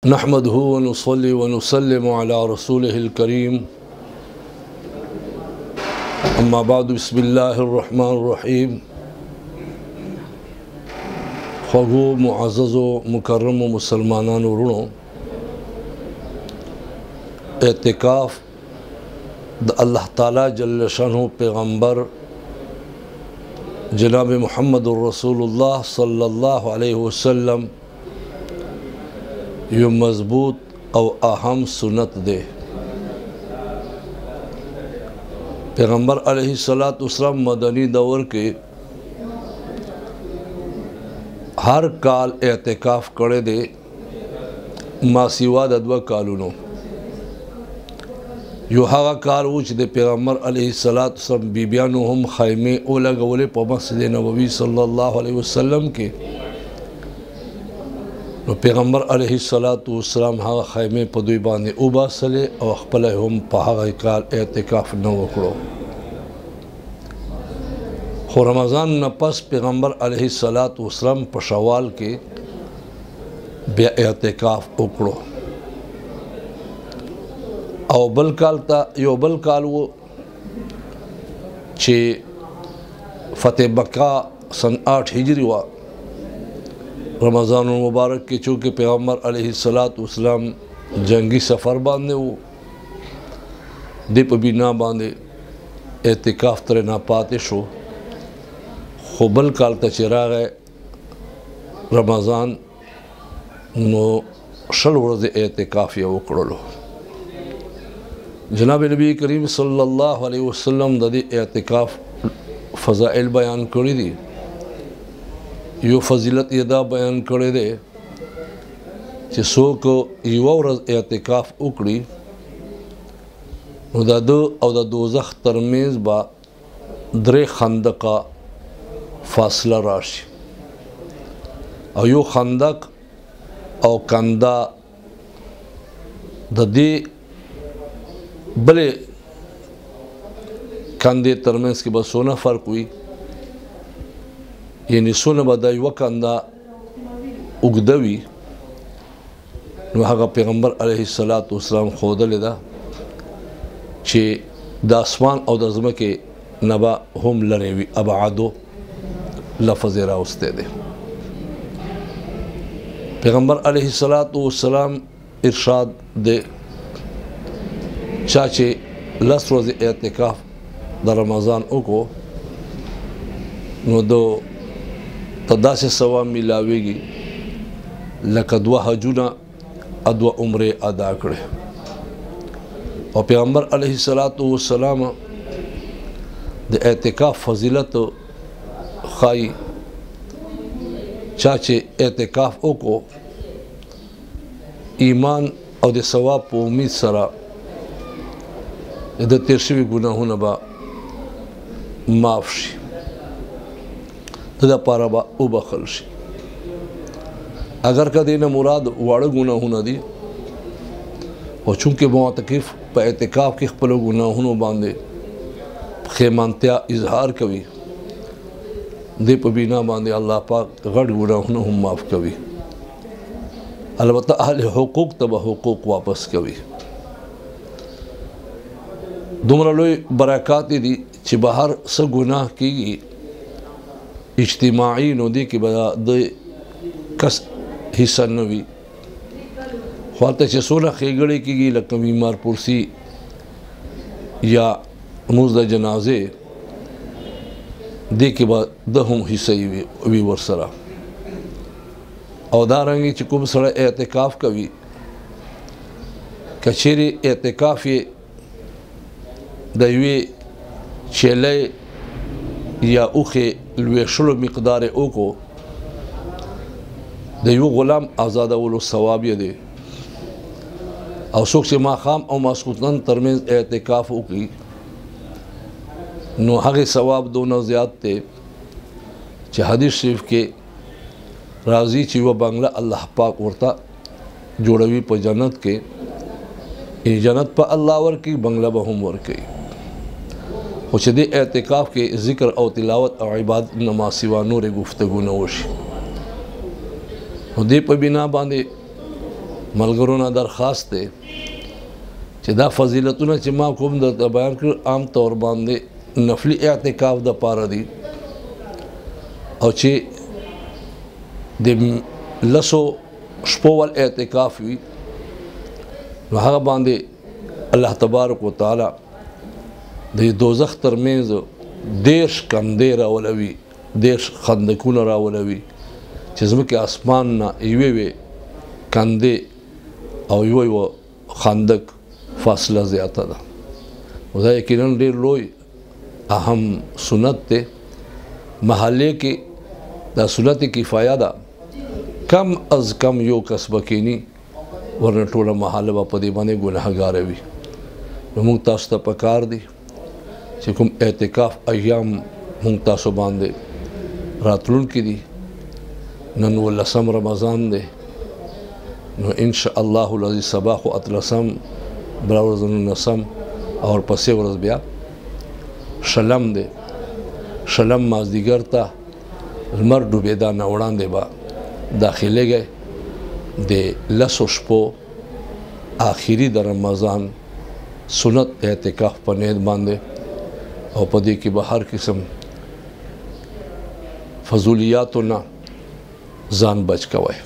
नहमदहु व नुसल्ली व नुसल्लिमु अला रसूलिहिल करीम अम्मा बाद बिस्मिल्लाहिर रहमानिर रहीम। ख़ुगो मुअज़्ज़ज़ो मुकर्रम मुसलमानानो रुणो एतिकाफ़ द अल्लाह ताला जल्ल शानहु पैगम्बर जनाब मुहम्मदुर रसूलुल्लाह सल्लल्लाहु अलैहि वसल्लम यो मजबूत और अहम सुन्नत दे। पैगम्बर अलैहिस्सलातु वस्सलाम मदनी दौर के हर काल एतिकाफ़ करे दे मासिवा ददवा कालूनो यो हागा काल उच दे पैगम्बर अलैहिस्सलातु वस्सलाम बीबियानो हम खैमे ओला गवले प मस्जिद नबवी सल्लल्लाहु अलैहि वसल्लम के पैगम्बर अलैहिस्सलातु वस्सलाम हागा खैमे प दुई बांधे उबासले और खपल हम पहागा काल एतिकाफ़ न वकड़ो। खो रमज़ान न पस पैगम्बर अलैहिस्सलातु वस्सलाम प शवाल के बे एतिकाफ़ उकड़ो और बल काल ता यो बल काल वो चे फ़तेह मक्का सन 8 हिजरी वा रमज़ान मुबारक के चूँकि पैगम्बर अलैहिस्सलातु वस्सलाम जंगी सफ़र बांधे वो दीप भी ना बांधे एतिकाफ़ तरे ना पाते शो खुबल काल तचरा गए रमज़ान नो शल वर्ज़ एतिकाफ़ या उकड़ो। जनाब नबी करीम सल्लल्लाहु अलैहि वसल्लम ददी एतिकाफ़ फ़ज़ाइल बयान करी दी यो फजीलत यदा बयान करे दे कि सो को युवा रज़ एतिकाफ़ उकड़ी दो और दोज़ख तरमेज़ बा दरे खंदका फासला राशि और यो खंदक और कंदा ददी भले कंधे तरमेज़ के बस सोना फ़र्क हुई यानी सोना बदाई वकंदा उगदवी वहाँ पैगम्बर अलैहिस्सलातु वस्सलाम खोद लेदा चे दासमान और दज़म के नबा हम लरेवी अबादो लफ़ज़ राउस्ते दे। पैगम्बर अलैहिस्सलातु वस्सलाम इरशाद दे चाचे लस रोज़ एतिकाफ़ द रमज़ान उको नो दो तदा से सवा मिलावेगी लकदवा हजुना अदवा उम्रे अदा करे और पैगम्बर अलैहिस्सलातु वस्सलाम द एतिकाफ़ फजीलत खाई चाचे एतिकाफ़ को ईमान और द सवाब पर उम्मीद सरा द तिरशवी गुनाहों नबा माफ़ शी तदा पारा बा उबखल शी अगर कदे न मुराद वाड़ गुनाहों न दी और चूँकि मुअतकिफ़ प एतिकाफ़ के खपल गुनाहों बांधे खेमानत्या इजहार कवी दे पबीना बांधे अल्लाह पाक गढ़ गुनाहों हम माफ़ कवी अलबत्ता अहले हुकूक तब हुकूक वापस कवी दुमरा लोई बरक़ात दी ची बाहर स गुनाह की इज्तिमाई नदी के बदा द कस हिस्सा नवी ख्वाते चे सोना खेगड़े की लकम बीमार पुरसी या मुज़द जनाजे दे के बाद दहम हिस्सा वी वर्सरा और दारंगी चुकुम सड़ा एतिकाफ़ कवी कचेरी एतिकाफ़ ये दयवे चेले या उखे लवेशलो मिक़दार ओ को दयू ग़ुलाम आज़ादा वलो सवाब ये दे और सुख से माखाम और मासकुतन तरमेज़ एतिकाफ़ की नो हगे सवाब दोनों ज़्यादा थे चे हदीस शरीफ के राज़ी ची व बांग्ला अल्लाह पाक वर्ता जोड़वी पर जन्नत के इन जन्नत पर अल्लाह वर की बांग्ला बहम वर की उछदे एतिकाफ़ के ज़िक्र और तिलावत और इबादत नमा सिवा नूर गुफ्तगू नवशी दे पर बिना बांधे ملګرو نه درخواست دی چې دا فضیلتونه چې ما کوم درته بیان کړ عام طور باندې نفلي اعتکاف دپاره دي او چې د لسو شپو ول اعتکاف وي نو هغه باندې الله تبارک وتعالی د دوزخ ترمنځ 10 کندې راولوي 10 خندقونه راولوي چې ځمکې اسمان نه یوې کندې او یو خندق فاصله زیاته ده دا یقینا ډېر لوی اهم سنت دی محلې کې دا سنت کفایه ده کم از کم یو کس بکینی ورنه ټوله محله به په دې باندې ګناهګاره وي نو موږ تاسو ته پکار دي چې کوم اعتکاف ایام موږ تاسو باندې راتلونکي دي نن 19 رمضان دی نو ان شاء الله العزیز سبا خو اتلسم بلا ورځ 19 او پسې ورځ بیا شلم دی شلم مازدیګر ته لمر ډوبېدا نه وړاندې به داخلېږي د لسو شپو آخري د رمضان سنت اعتکاف په نیت باندې او په دې کې به هر قسم فضولیاتو نه ځان بچ کوئ